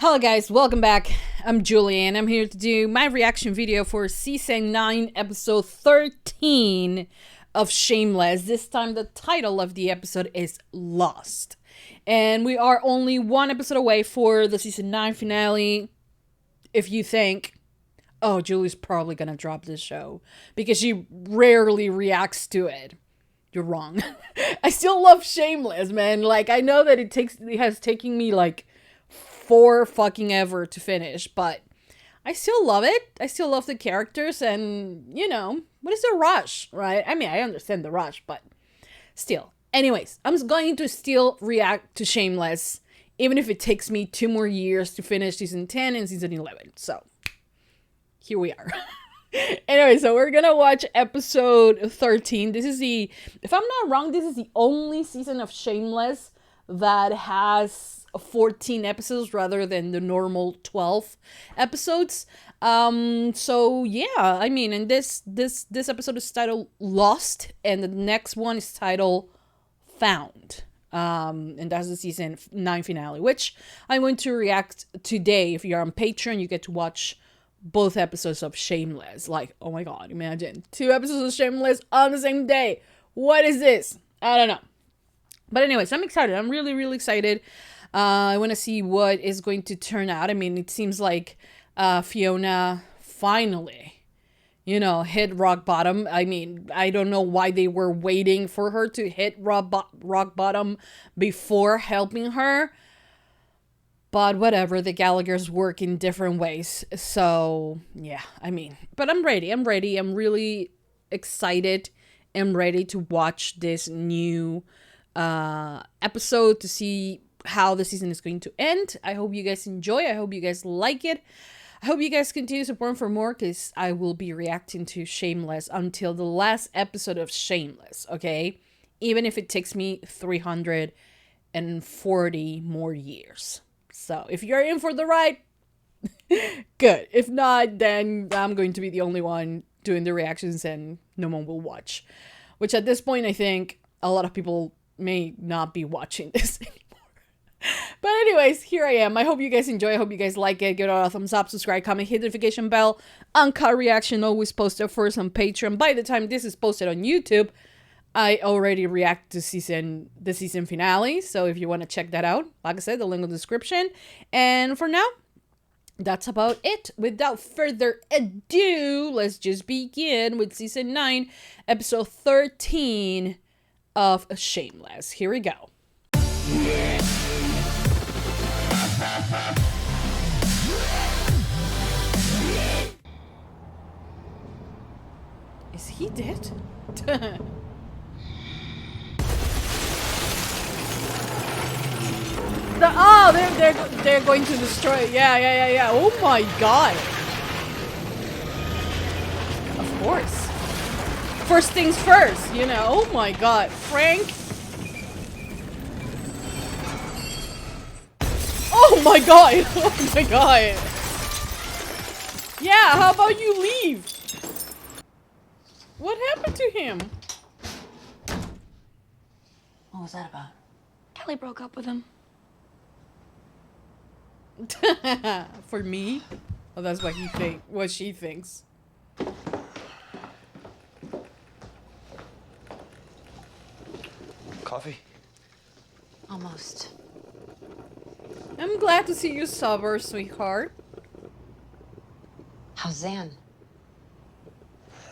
Hello guys, welcome back. I'm Julie and I'm here to do my reaction video for season 9 episode 13 of Shameless. This time the title of the episode is Lost. And we are only one episode away for the season 9 finale. If you think, oh, Julie's probably gonna drop this show because she rarely reacts to it, you're wrong. I still love Shameless, man. Like, I know that it has taken me like 4 fucking ever to finish, but I still love it. I still love the characters, and you know, what is the rush, right? I mean, I understand the rush, but still. Anyways, I'm going to still react to Shameless, even if it takes me 2 more years to finish season 10 and season 11. So, here we are. Anyway, so we're gonna watch episode 13. This is the, if I'm not wrong, this is the only season of Shameless that has 14 episodes rather than the normal 12 episodes. So yeah, I mean, and this episode is titled Lost, and the next one is titled Found. And that's the season 9 finale, which I'm going to react today. If you're on Patreon, you get to watch both episodes of Shameless. Like, oh my god, imagine 2 episodes of Shameless on the same day. What is this? I don't know. But anyways, I'm excited. I'm really excited. I want to see what is going to turn out. I mean, it seems like Fiona finally, you know, hit rock bottom. I mean, I don't know why they were waiting for her to hit rock bottom before helping her. But whatever, the Gallaghers work in different ways. So, yeah, I mean, but I'm ready. I'm really excited. I'm ready to watch this new episode to see how the season is going to end. I hope you guys enjoy. I hope you guys like it. I hope you guys continue supporting for more, because I will be reacting to Shameless until the last episode of Shameless, okay? Even if it takes me 340 more years. So if you're in for the ride, good. If not, then I'm going to be the only one doing the reactions and no one will watch. Which at this point, I think a lot of people may not be watching this anymore. But anyways, here I am. I hope you guys enjoy. I hope you guys like it. Give it a thumbs up, subscribe, comment, hit the notification bell. UNCUT reaction always posted first on Patreon. By the time this is posted on YouTube, I already react to the season finale. So if you want to check that out, like I said, the link in the description. And for now, that's about it. Without further ado, let's just begin with season 9, episode 13 of Shameless. Here we go. Is he dead? They're going to destroy it. Yeah. Oh my god. Of course. First things first, you know. Oh my god. Frank. Oh my god. Oh my god. Yeah, how about you leave? What happened to him? What was that about? Kelly broke up with him. For me? Oh, that's what what she thinks. Coffee? Almost. I'm glad to see you sober, sweetheart. How's Zan?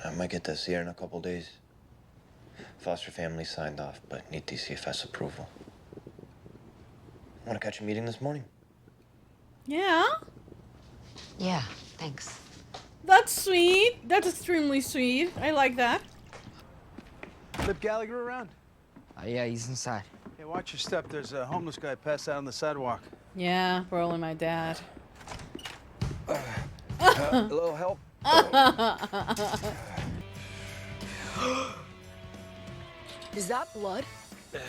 I might get to see her in a couple days. Foster family signed off, but need DCFS approval. Want to catch a meeting this morning? Yeah? Yeah, thanks. That's sweet. That's extremely sweet. I like that. Flip Gallagher around? Yeah, he's inside. Hey, watch your step. There's a homeless guy passed out on the sidewalk. Yeah, probably my dad. A little help? Is that blood?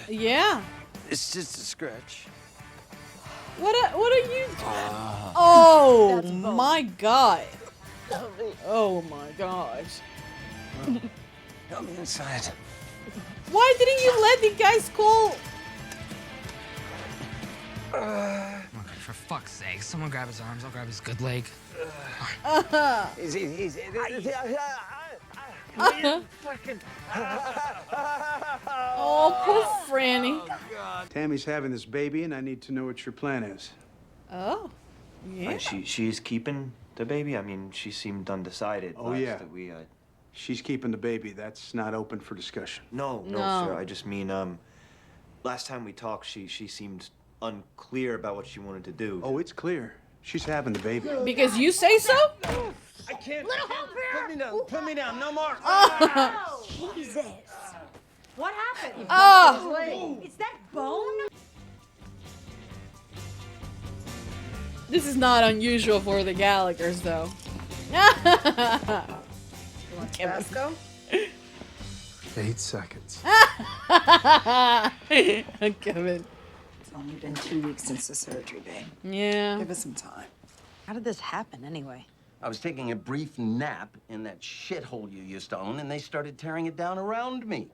Yeah. It's just a scratch. What are you? Oh That's my god. Oh my gosh. Help me inside. Why didn't you let the guys call? for fuck's sake. Someone grab his arms, I'll grab his good leg. Oh, poor Franny. Tammy's having this baby, and I need to know what your plan is. Oh, yeah. She's keeping the baby? I mean, she seemed undecided. Oh, last yeah. that we, She's keeping the baby. That's not open for discussion. No, No. sir. I just mean, last time we talked, she seemed unclear about what she wanted to do. Oh, it's clear. She's having the baby. Because you say so? I can't. Put me down. Put me down. No more. Jesus. What happened? Oh, Is that bone? this is not unusual for the Gallaghers, though. Tabasco? 8 seconds. Kevin. It's only been 2 weeks since the surgery, babe. Yeah. Give us some time. How did this happen, anyway? I was taking a brief nap in that shithole you used to own, and they started tearing it down around me.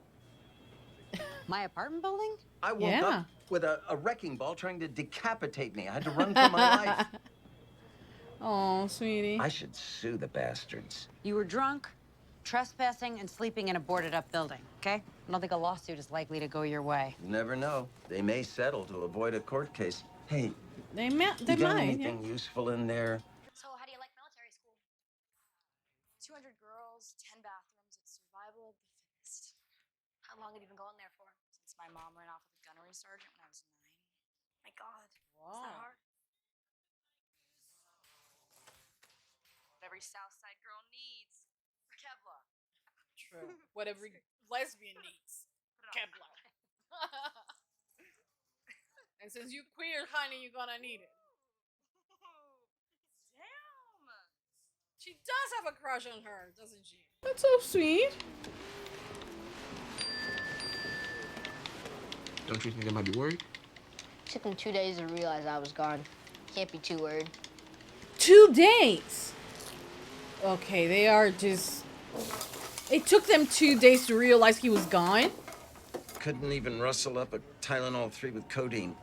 My apartment building? I woke Yeah. up with a wrecking ball trying to decapitate me. I had to run for my life. Oh, sweetie. I should sue the bastards. You were drunk, trespassing, and sleeping in a boarded-up building, okay? I don't think a lawsuit is likely to go your way. You never know. They may settle to avoid a court case. Hey, They you might. got Yeah. anything useful in there? So, how do you like military school? 200 girls, 10 bathrooms. It's survival of the fittest. How long have you been going there for? Since my mom ran off with a gunnery sergeant when I was 9. My God. Is that hard? What every Southside girl needs. For Kevlar. True. What every lesbian needs. Kevlar. And since you queer, honey, you're gonna need it. Damn. She does have a crush on her, doesn't she? That's so sweet. Don't you think they might be worried? Took them 2 days to realize I was gone. Can't be too worried. 2 days. Okay, they are just. It took them 2 days to realize he was gone. Couldn't even rustle up a Tylenol 3 with codeine.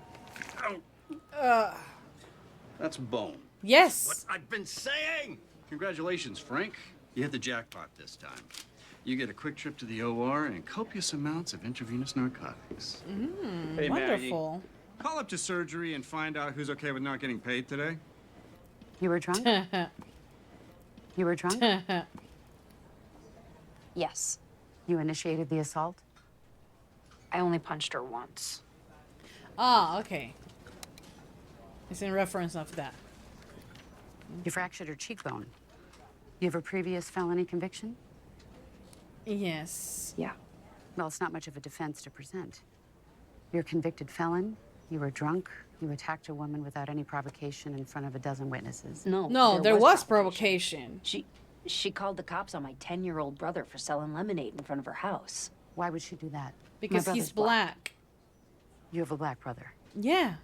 That's bone. Yes. I've been saying! Congratulations, Frank. You hit the jackpot this time. You get a quick trip to the OR and copious amounts of intravenous narcotics. Hey, Wonderful. Call up to surgery and find out who's okay with not getting paid today. You were drunk? You were drunk? Yes. You initiated the assault? I only punched her once. Ah, okay. It's in reference of that. You fractured her cheekbone. You have a previous felony conviction? Yes. Yeah. Well, it's not much of a defense to present. You're a convicted felon. You were drunk. You attacked a woman without any provocation in front of a dozen witnesses. No, there was provocation. She called the cops on my 10-year-old brother for selling lemonade in front of her house. Why would she do that? Because My he's brother's black. You have a black brother. Yeah.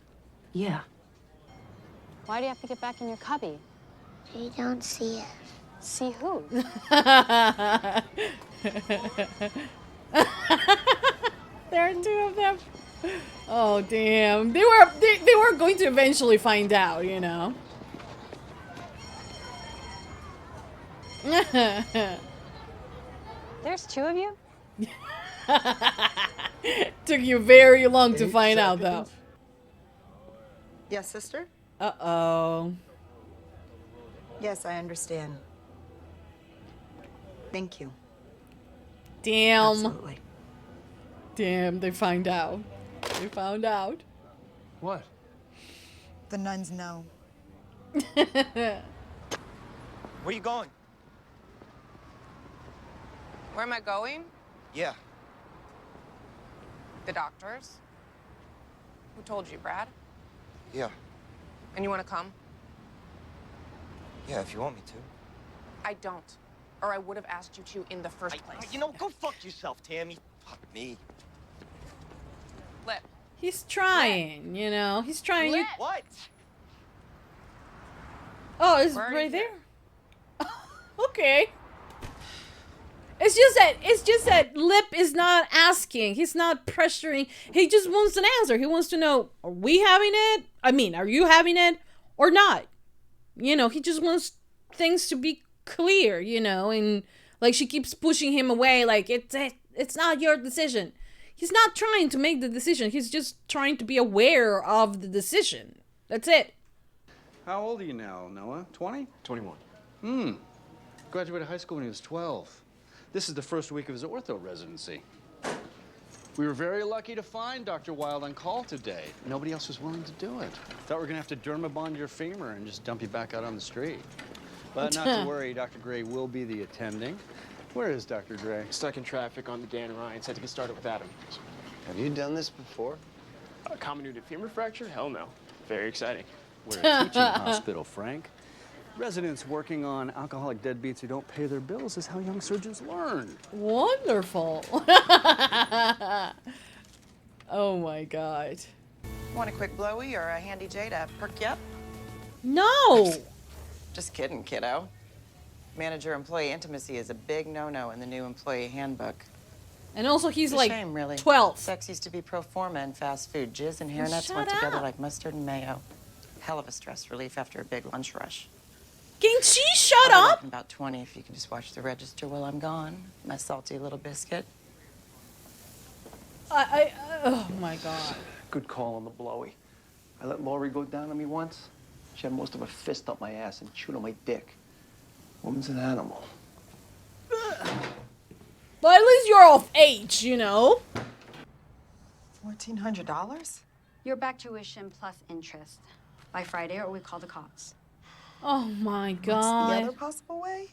Yeah. Why do you have to get back in your cubby? You don't see it. See who? There are 2 of them. Oh damn! They were going to eventually find out, you know. There's 2 of you? Took you very long to find out, though. Yes, sister? Uh-oh. Yes, I understand. Thank you. Damn. Absolutely. Damn, they find out. They found out. What? The nuns know. Where you going? Where am I going? Yeah. The doctors. Who told you, Brad? Yeah. And you want to come? Yeah, if you want me to. I don't. Or I would have asked you to in the first place. You know, go fuck yourself, Tammy. Fuck me. Lip. He's trying, you know. He's trying. Lip. What? Oh, it's Where are right you there. Okay. It's just that Lip is not asking. He's not pressuring. He just wants an answer. He wants to know, are we having it? I mean, are you having it or not? You know, he just wants things to be clear, you know, and like she keeps pushing him away like it's not your decision. He's not trying to make the decision. He's just trying to be aware of the decision. That's it. How old are you now, Noah? 20? 21. Graduated high school when he was 12. This is the first week of his ortho residency. We were very lucky to find Dr. Wild on call today. Nobody else was willing to do it. Thought we were gonna have to dermabond your femur and just dump you back out on the street. But not to worry, Dr. Gray will be the attending. Where is Dr. Gray? Stuck in traffic on the Dan Ryan. Had to get started with Adam. Have you done this before? A comminuted femur fracture? Hell no. Very exciting. We're a teaching hospital, Frank. Residents working on alcoholic deadbeats who don't pay their bills is how young surgeons learn. Wonderful. Oh my God. Want a quick blowy or a handy J to perk you up? No. Just kidding, kiddo. Manager-employee intimacy is a big no-no in the new employee handbook. And also he's It's a like shame, really. 12. Sex used to be pro forma in fast food. Jizz and hair nuts Shut went together up. like mustard and mayo. Hell of a stress relief after a big lunch rush. Can she shut I'll be up? back in about 20 if you can just watch the register while I'm gone. My salty little biscuit. Oh my God. Good call on the blowy. I let Lori go down on me once. She had most of a fist up my ass and chewed on my dick. Woman's an animal. But at least you're of age, you know? $1,400? You're back tuition plus interest. By Friday, or we call the cops. Oh my What's God. the other possible way?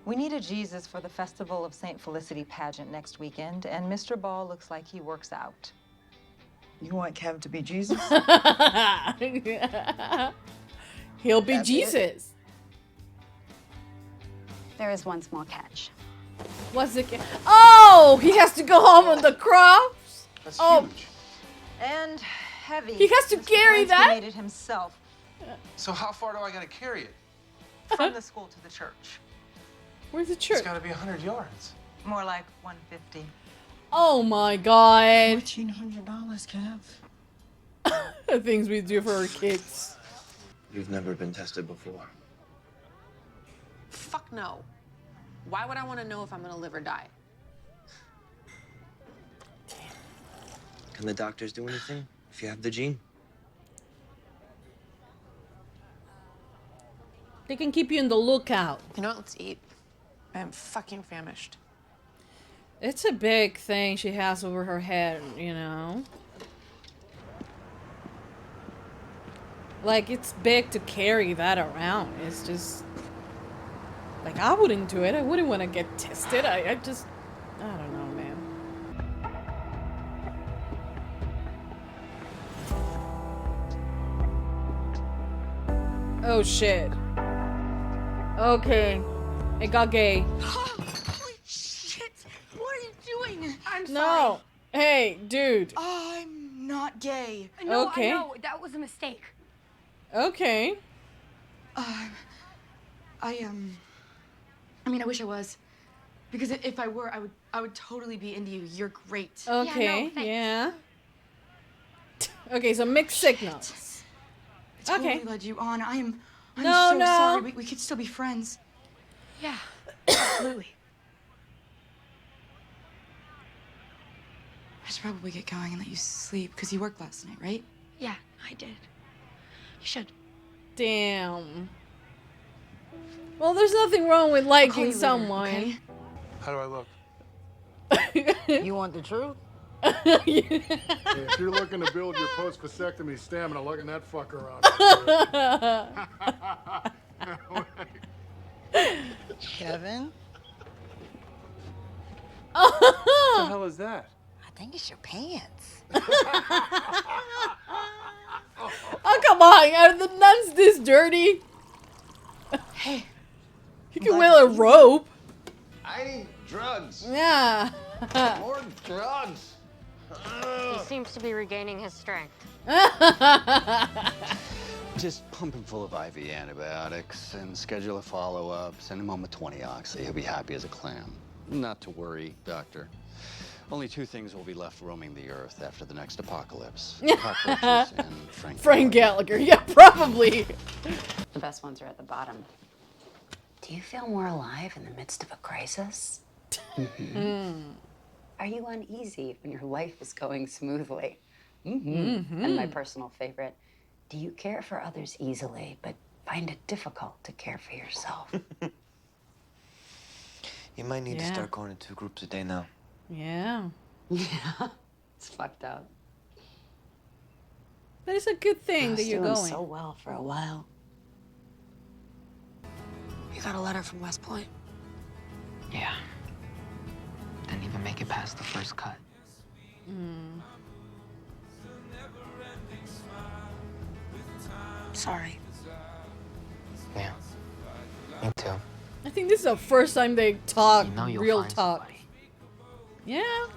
We need a Jesus for the Festival of St. Felicity pageant next weekend, and Mr. Ball looks like he works out. You want Kev to be Jesus? He'll be That's Jesus. There is one small catch. What's the Oh, he has to go home on the cross. That's huge. And heavy. He has to Mr. carry Polanski that? made it himself So how far do I gotta carry it? from the school to the church. Where's the It's church? gotta be 100 yards. More like 150. Oh my God. $1,400, Kev. The things we do for our kids. You've never been tested before. Fuck no. Why would I want to know if I'm gonna live or die? Can the doctors do anything if you have the gene? They can keep you in the lookout. You know what? Let's eat. I am fucking famished. It's a big thing she has over her head, you know? Like, it's big to carry that around. It's just... Like, I wouldn't do it. I wouldn't want to get tested. I just... I don't know, man. Oh, shit. Okay. It got gay. Holy shit! What are you doing? I'm No. Hey, dude. I'm not gay. No, Okay. I know. That was a mistake. Okay. I mean, I wish I was, because if I were, I would totally be into you. You're great. Okay, thanks. yeah. Okay, so mixed signals. I totally Okay. led you on. I'm No, so no. sorry. We could still be friends. Yeah. Absolutely. I should probably get going and let you sleep, because you worked last night, right? Yeah, I did. You should. Damn. Well, there's nothing wrong with I'll call you liking later, someone. okay? How do I look? You want the truth? Hey, if you're looking to build your post-vasectomy stamina, looking that fucker on. Kevin? What the hell is that? I think it's your pants. Oh, come on. Are the nuns this dirty? Hey. You can wear a robe. I need drugs. Yeah. More drugs. He seems to be regaining his strength. Just pump him full of IV antibiotics and schedule a follow-up. Send him home with 20 oxy. He'll be happy as a clam. Not to worry, doctor. Only 2 things will be left roaming the earth after the next apocalypse. Cockroaches and Frank Gallagher. Yeah, probably. The best ones are at the bottom. Do you feel more alive in the midst of a crisis? Are you uneasy when your life is going smoothly? And my personal favorite, do you care for others easily, but find it difficult to care for yourself? You might need to start going in 2 groups a day now. Yeah. Yeah. It's fucked up. But it's a good thing that you're doing going. so well for a while. You got a letter from West Point? Yeah. Didn't even make it past the first cut. Sorry. Yeah. Me too. I think this is the first time they talk You know you'll real find talk. somebody. Yeah.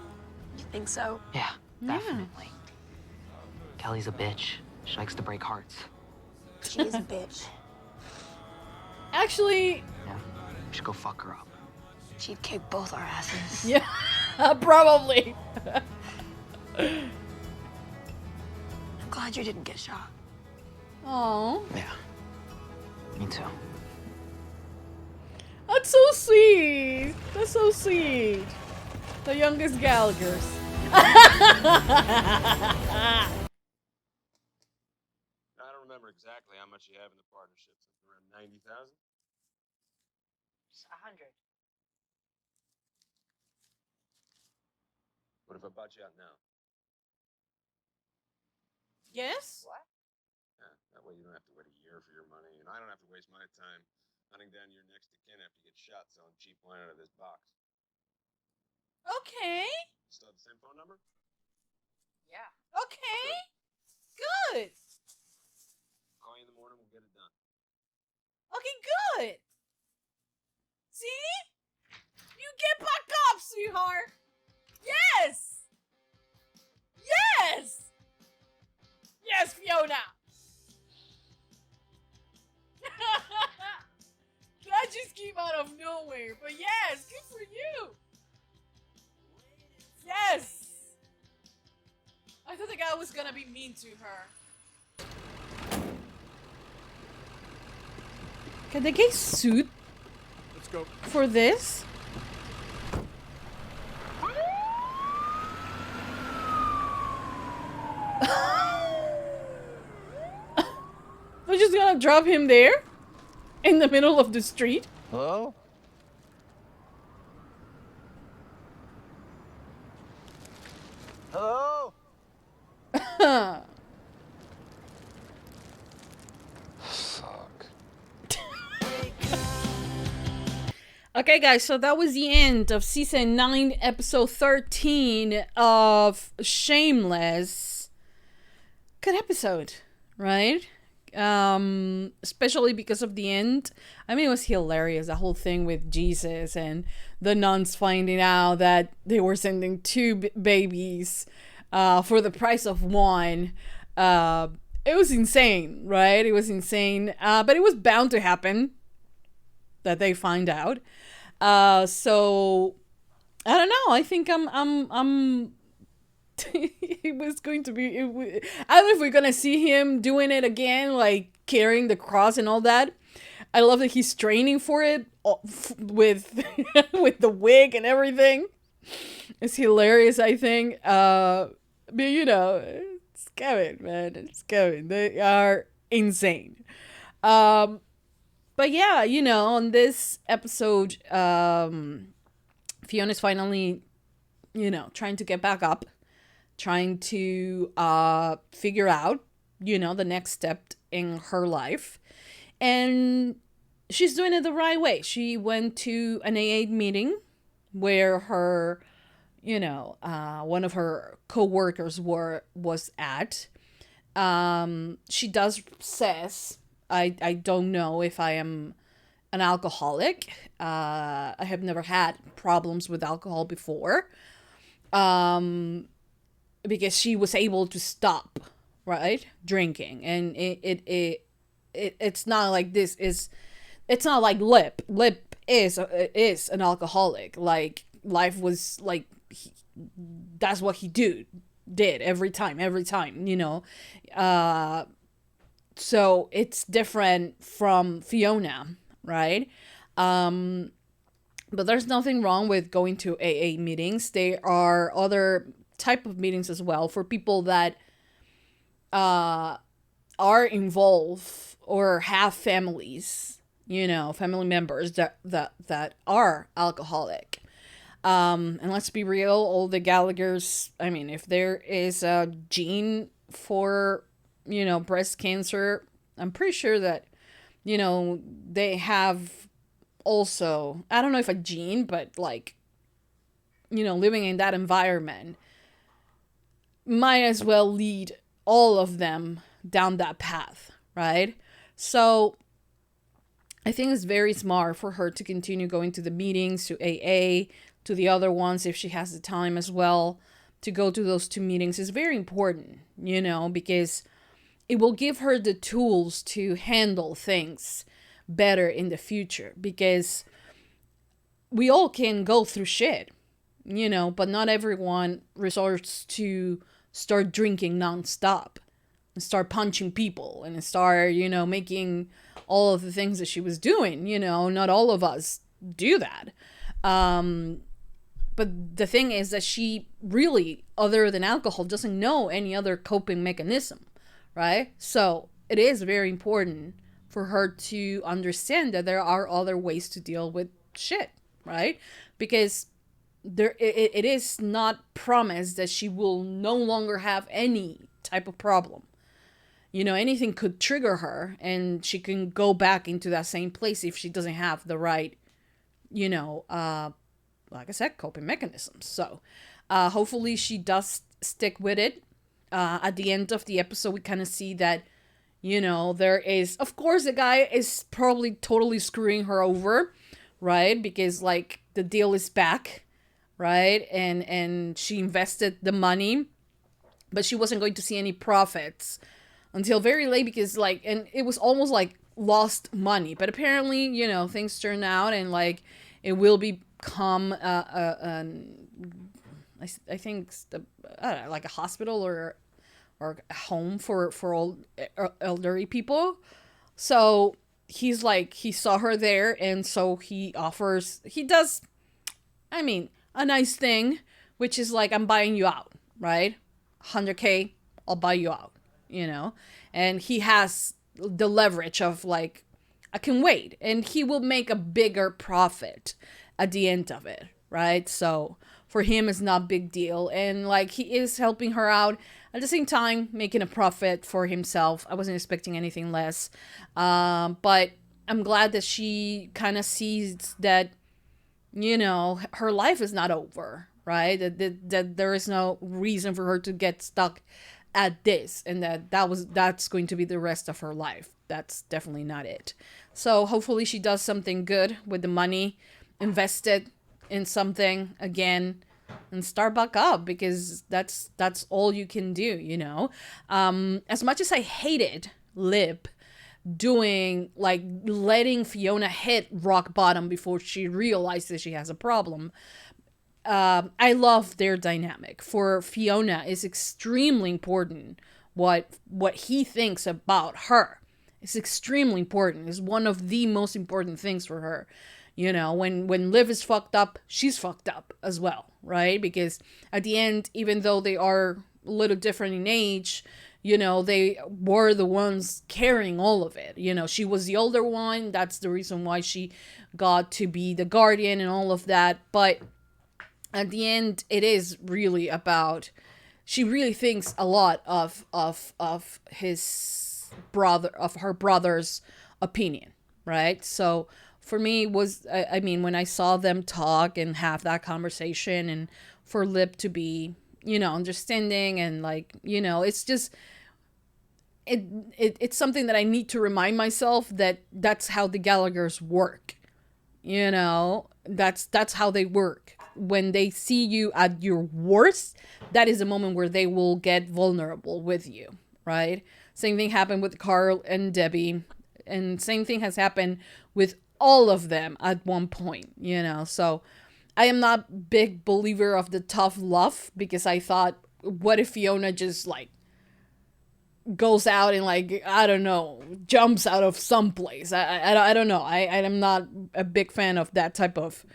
You think so? Yeah, definitely. Kelly's a bitch. She likes to break hearts. She is a bitch. Actually, Yeah. We should go fuck her up. She'd kick both our asses. yeah, probably. I'm glad you didn't get shot. Oh, Yeah. Me too. that's so sweet. That's so sweet. The youngest Gallaghers. I don't remember exactly how much you have in the partnership. Something around 90,000. Just 100. What if I bought you out now? Yes? What? Yeah, that way you don't have to wait a year for your money, and I don't have to waste my time hunting down your next of kin after you get shot selling cheap wine out of this box. Okay. Still have the same phone number? Yeah. Okay. Good. Call you in the morning, we'll get it done. Okay, good. See? You get back up, sweetheart. Yes. Yes. Yes, Fiona. That just came out of nowhere. But yes, good for you. Yes. I thought the guy was gonna be mean to her. Can they get sued Let's go. for this? They're just gonna drop him there? In the middle of the street? Hello? Hello? Fuck. Okay, guys, so that was the end of season 9, episode 13 of Shameless. Good episode, right? Especially because of the end. I mean, it was hilarious, the whole thing with Jesus and the nuns finding out that they were sending 2 babies for the price of 1. It was insane, right? It was insane, but it was bound to happen that they find out. So I don't know. I think I'm it was going to be, I don't know if we're gonna see him doing it again, like carrying the cross and all that. I love that he's training for it with with the wig and everything. It's hilarious, I think. But you know, it's Kevin, man. It's Kevin. They are insane. But yeah, you know, on this episode, Fiona's finally, you know, trying to get back up, trying to figure out, you know, the next step in her life. And she's doing it the right way. She went to an AA meeting where her, you know, one of her co-workers was at. She says, I don't know if I am an alcoholic. I have never had problems with alcohol before. Because she was able to stop, right, drinking, and it it's not like this is, it's not like Lip is an alcoholic. Like, life was like, that's what he did every time, you know. So it's different from Fiona, right? But there's nothing wrong with going to AA meetings. There are other type of meetings as well for people that are involved or have families, you know, family members that are alcoholic. And let's be real, all the Gallaghers, I mean, if there is a gene for, you know, breast cancer, I'm pretty sure that, you know, they have also, I don't know if a gene, but like, you know, living in that environment might as well lead all of them down that path, right? So I think it's very smart for her to continue going to the meetings, to AA, to the other ones if she has the time as well to go to those 2 meetings. Is very important, you know, because it will give her the tools to handle things better in the future, because we all can go through shit, you know, but not everyone resorts to start drinking nonstop and start punching people and start, you know, making all of the things that she was doing, you know. Not all of us do that. But the thing is that she really, other than alcohol, doesn't know any other coping mechanism, right? So it is very important for her to understand that there are other ways to deal with shit, right? Because it is not promised that she will no longer have any type of problem. You know, anything could trigger her and she can go back into that same place if she doesn't have the right, you know, like I said, coping mechanisms. So hopefully she does stick with it. At the end of the episode, we kind of see that, you know, there is, of course, the guy is probably totally screwing her over, right? Because, like, the deal is back, right? And she invested the money, but she wasn't going to see any profits until very late, because, like, and it was almost like lost money. But apparently, you know, things turn out and, like, it will become I think I don't know, like a hospital or a home for old elderly people. So he's like, he saw her there, and so he does, I mean, a nice thing, which is like, I'm buying you out, right? 100K, I'll buy you out, you know? And he has the leverage of like, I can wait, and he will make a bigger profit at the end of it, right? So for him, it's not a big deal. And like, he is helping her out at the same time, making a profit for himself. I wasn't expecting anything less. But I'm glad that she kind of sees that, you know, her life is not over, right? That there is no reason for her to get stuck at this, and that's going to be the rest of her life. That's definitely not it. So hopefully she does something good with the money, invested in something again, and start back up, because that's all you can do, you know. As much as I hated Lip doing, like, letting Fiona hit rock bottom before she realizes she has a problem, I love their dynamic. For Fiona, it's extremely important what he thinks about her. It's extremely important. It's one of the most important things for her. You know, when Liv is fucked up, she's fucked up as well, right? Because at the end, even though they are a little different in age, you know, they were the ones carrying all of it. You know, she was the older one. That's the reason why she got to be the guardian and all of that. But at the end, it is really about, she really thinks a lot of his brother, of her brother's opinion, right? So for me, was, I mean, when I saw them talk and have that conversation, and for Lip to be, you know, understanding, and like, you know, it's just, it's something that I need to remind myself that that's how the Gallaghers work. You know, that's how they work. When they see you at your worst, that is a moment where they will get vulnerable with you, right? Same thing happened with Carl and Debbie. And same thing has happened with all of them at one point, you know. So I am not big believer of the tough love, because I thought, what if Fiona just like goes out and like, I don't know, jumps out of someplace. I don't know. I am not a big fan of that type of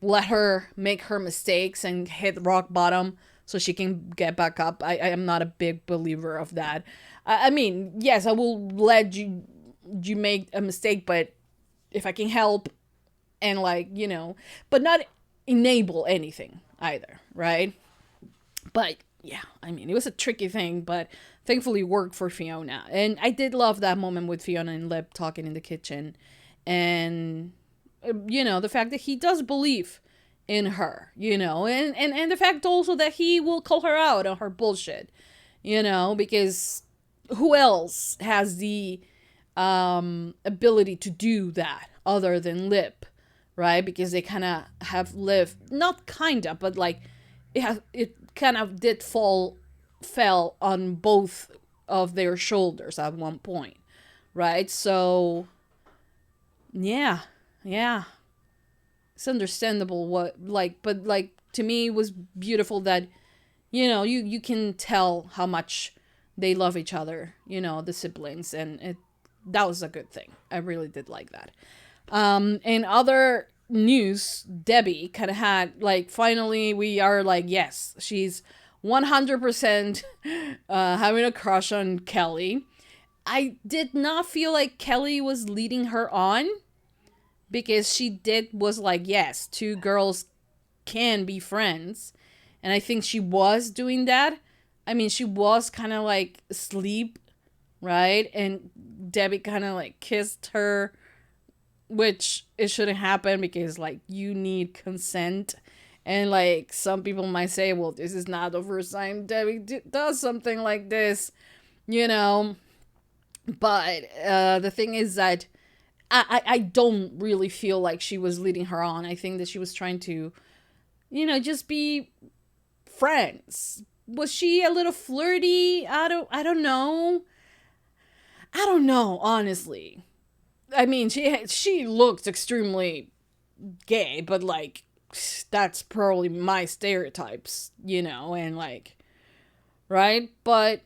let her make her mistakes and hit rock bottom so she can get back up. I am not a big believer of that. I mean, yes, I will let you make a mistake, but if I can help and like, you know, but not enable anything either, right? But yeah, I mean, it was a tricky thing, but thankfully worked for Fiona. And I did love that moment with Fiona and Lip talking in the kitchen. And, you know, the fact that he does believe in her, you know, and the fact also that he will call her out on her bullshit, you know, because who else has the ability to do that other than Lip, right? Because they kind of have lived, not kind of, but like it kind of fell on both of their shoulders at one point, right? So yeah, it's understandable what like, but like to me it was beautiful that, you know, you can tell how much they love each other, you know, the siblings, and that was a good thing. I really did like that. In other news, Debbie kind of had like, finally we are like, yes, she's 100% having a crush on Kelly. I did not feel like Kelly was leading her on, because she was like, yes, two girls can be friends. And I think she was doing that. I mean, she was kind of like asleep, right? And Debbie kind of like kissed her, which it shouldn't happen because like you need consent. And like some people might say, well, this is not the first time Debbie does something like this, you know. But the thing is that I don't really feel like she was leading her on. I think that she was trying to, you know, just be friends. Was she a little flirty? I don't know. I don't know, honestly. I mean, she looked extremely gay, but like that's probably my stereotypes, you know, and like, right? But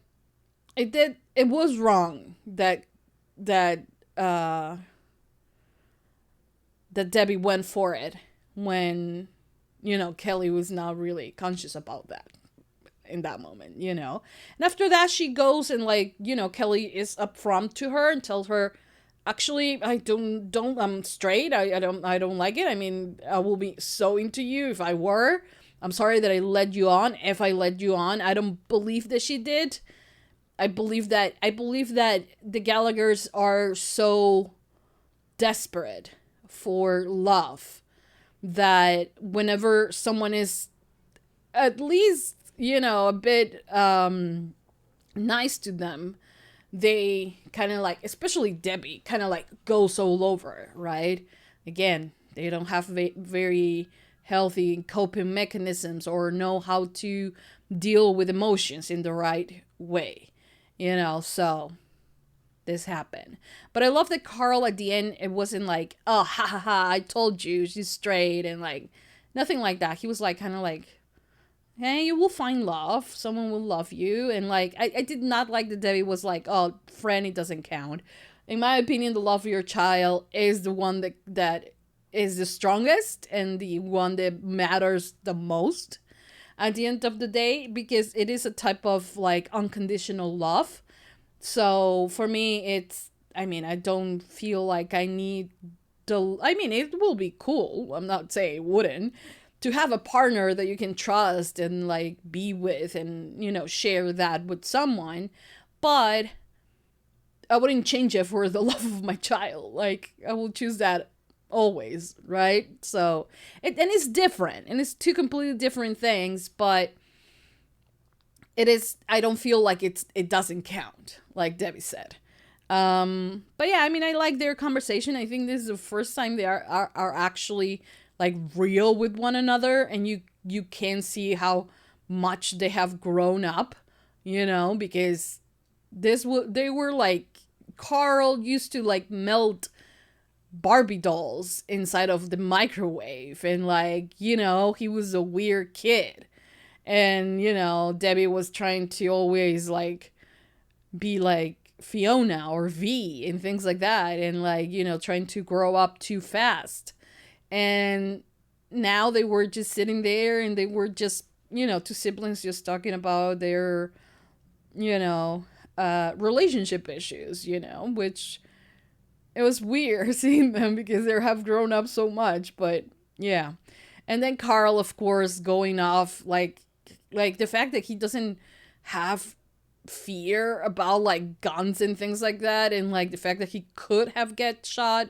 it was wrong that Debbie went for it when, you know, Kelly was not really conscious about that in that moment, you know. And after that, she goes and like, you know, Kelly is upfront to her and tells her, actually, I'm straight. I don't like it. I mean, I will be so into you if I were. I'm sorry that I led you on. If I led you on, I don't believe that she did. I believe that the Gallaghers are so desperate for love that whenever someone is at least, you know, a bit nice to them, they kind of like, especially Debbie, kind of like goes all over, right? Again, they don't have very healthy coping mechanisms or know how to deal with emotions in the right way, you know, so this happened. But I love that Carl at the end, it wasn't like, oh, ha ha ha, I told you, she's straight, and like, nothing like that. He was like, kind of like, hey, you will find love. Someone will love you. And like, I did not like that Debbie was like, oh, friend, it doesn't count. In my opinion, the love of your child is the one that is the strongest and the one that matters the most at the end of the day, because it is a type of like unconditional love. So for me, I mean, I don't feel like I need I mean, it will be cool. I'm not saying it wouldn't, to have a partner that you can trust and like be with and, you know, share that with someone. But I wouldn't change it for the love of my child. Like, I will choose that always, right? So, and it's different, and it's two completely different things, but it is, I don't feel like it doesn't count, like Debbie said. But yeah, I mean, I like their conversation. I think this is the first time they are actually like real with one another, and you can see how much they have grown up, you know, because they were like Carl used to like melt Barbie dolls inside of the microwave, and like, you know, he was a weird kid. And, you know, Debbie was trying to always like be like Fiona or V and things like that, and like, you know, trying to grow up too fast. And now they were just sitting there, and they were just, you know, two siblings just talking about their, you know, relationship issues, you know, which it was weird seeing them because they have grown up so much. But yeah. And then Carl, of course, going off like the fact that he doesn't have fear about like guns and things like that, and like the fact that he could have get shot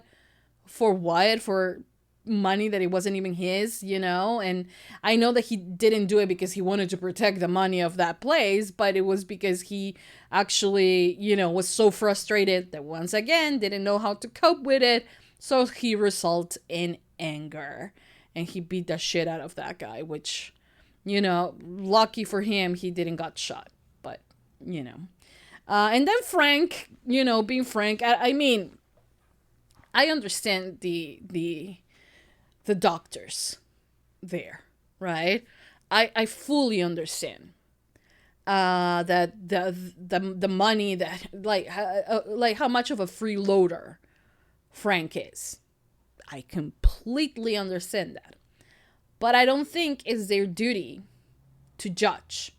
for what? For money that it wasn't even his, you know? And I know that he didn't do it because he wanted to protect the money of that place, but it was because he actually, you know, was so frustrated that once again didn't know how to cope with it, so he resulted in anger and he beat the shit out of that guy, which, you know, lucky for him he didn't got shot, but you know. And then Frank, you know, being Frank, I mean, I understand the doctors there, right? I fully understand that the money that like how much of a freeloader Frank is. I completely understand that. But I don't think it's their duty to judge.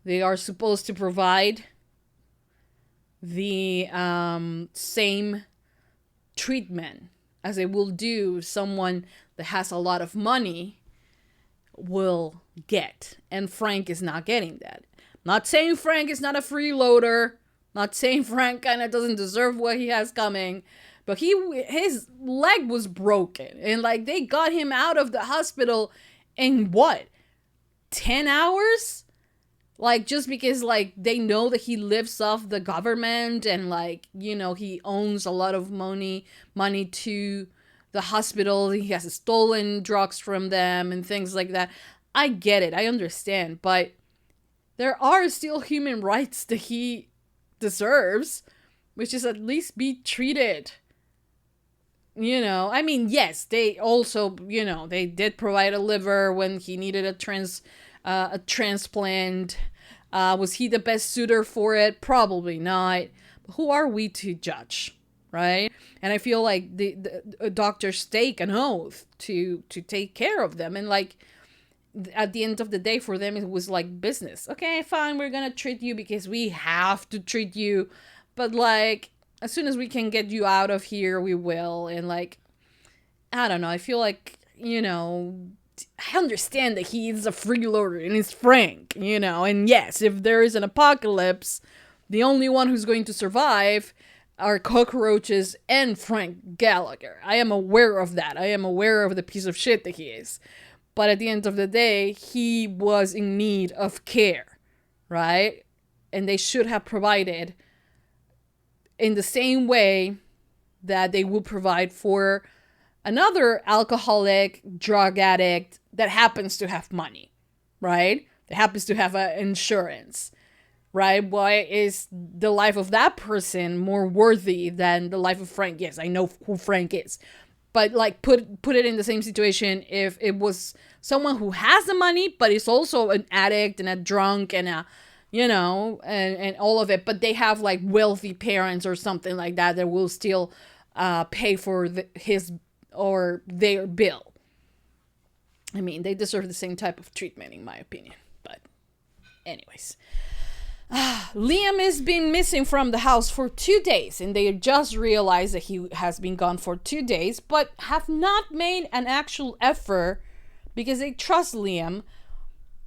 They are supposed to provide the same treatment as they will do someone that has a lot of money will get. And Frank is not getting that. Not saying Frank is not a freeloader. Not saying Frank kind of doesn't deserve what he has coming. But his leg was broken. And like they got him out of the hospital in what? 10 hours? Like, just because, like, they know that he lives off the government and, like, you know, he owns a lot of money to the hospital. He has stolen drugs from them and things like that. I get it. I understand. But there are still human rights that he deserves, which is at least be treated. You know, I mean, yes, they also, you know, they did provide a liver when he needed a transplant. Was he the best suitor for it? Probably not. But who are we to judge, right? And I feel like the doctors take an oath to take care of them, and like at the end of the day, for them it was like business. Okay, fine, we're gonna treat you because we have to treat you, but like as soon as we can get you out of here, we will. And like, I don't know. I feel like, you know, I understand that he is a freeloader and he's Frank, you know, and yes, if there is an apocalypse, the only one who's going to survive are cockroaches and Frank Gallagher. I am aware of that. I am aware of the piece of shit that he is. But at the end of the day, he was in need of care, right? And they should have provided in the same way that they would provide for another alcoholic, drug addict that happens to have money, right? That happens to have insurance, right? Why is the life of that person more worthy than the life of Frank? Yes, I know who Frank is. But like put it in the same situation if it was someone who has the money, but is also an addict and a drunk and a, you know, and all of it. But they have like wealthy parents or something like that that will still pay for his or their bill. I mean, they deserve the same type of treatment, in my opinion. But anyways. Liam has been missing from the house for 2 days, and they just realized that he has been gone for 2 days, but have not made an actual effort because they trust Liam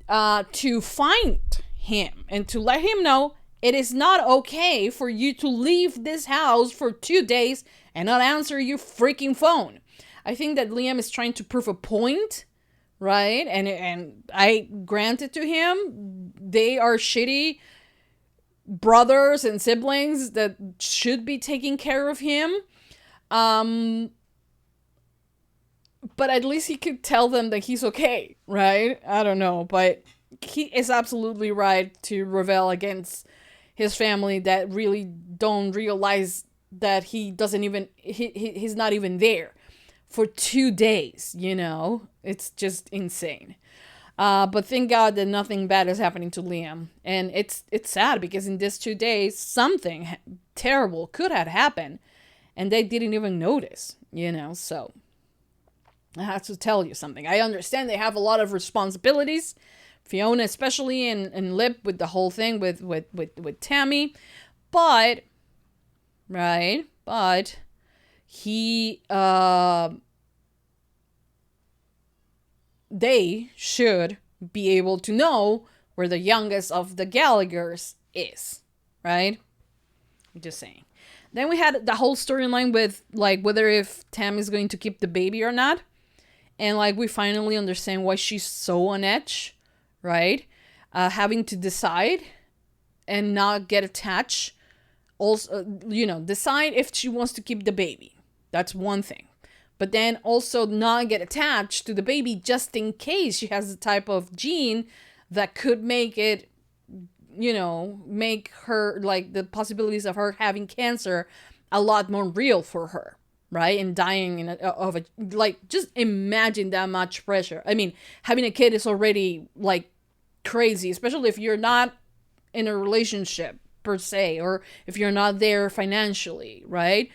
to find him and to let him know it is not okay for you to leave this house for 2 days and not answer your freaking phone. I think that Liam is trying to prove a point, right? And I grant it to him. They are shitty brothers and siblings that should be taking care of him. But at least he could tell them that he's okay, right? I don't know, but he is absolutely right to rebel against his family that really don't realize that he's not even there for 2 days, you know? It's just insane. But thank God that nothing bad is happening to Liam. And it's sad because in these 2 days, something terrible could have happened and they didn't even notice, you know? So I have to tell you something. I understand they have a lot of responsibilities, Fiona especially, and Lip with the whole thing with Tammy. But, right, but he, they should be able to know where the youngest of the Gallaghers is, right? I'm just saying. Then we had the whole storyline with, like, whether if Tam is going to keep the baby or not. And, like, we finally understand why she's so on edge, right? Having to decide and not get attached. Also, you know, decide if she wants to keep the baby. That's one thing. But then also not get attached to the baby just in case she has the type of gene that could make it, you know, make her, like, the possibilities of her having cancer a lot more real for her, right? And dying of a, like, just imagine that much pressure. I mean, having a kid is already, like, crazy, especially if you're not in a relationship per se, or if you're not there financially, right?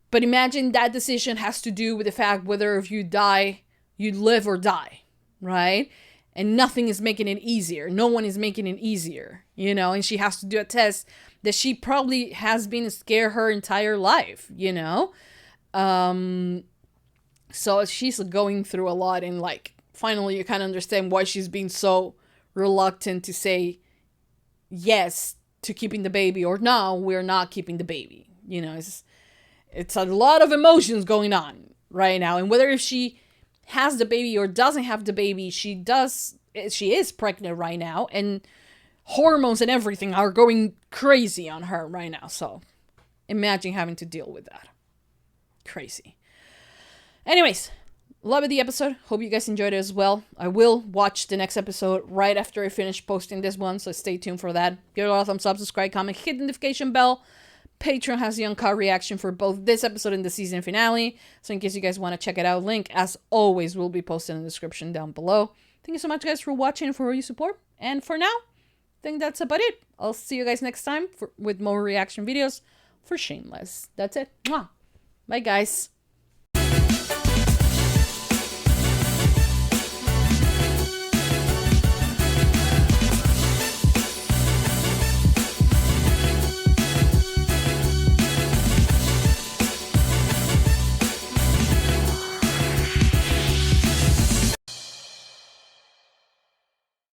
But imagine that decision has to do with the fact whether if you die, you live or die, right? And nothing is making it easier. No one is making it easier, you know? And she has to do a test that she probably has been scared her entire life, you know? So she's going through a lot, and, like, finally you kind of understand why she's being so reluctant to say yes to keeping the baby, or no, we're not keeping the baby. You know, it's a lot of emotions going on right now. And whether if she has the baby or doesn't have the baby, she is pregnant right now, and hormones and everything are going crazy on her right now. So imagine having to deal with that. Crazy. Anyways, love the episode. Hope you guys enjoyed it as well. I will watch the next episode right after I finish posting this one, so stay tuned for that. Give it a lot of thumbs up, subscribe, comment, hit the notification bell. Patreon has the UNCUT reaction for both this episode and the season finale, so in case you guys want to check it out, link, as always, will be posted in the description down below. Thank you so much, guys, for watching and for all your support. And for now, I think that's about it. I'll see you guys next time with more reaction videos for Shameless. That's it. Mwah. Bye, guys.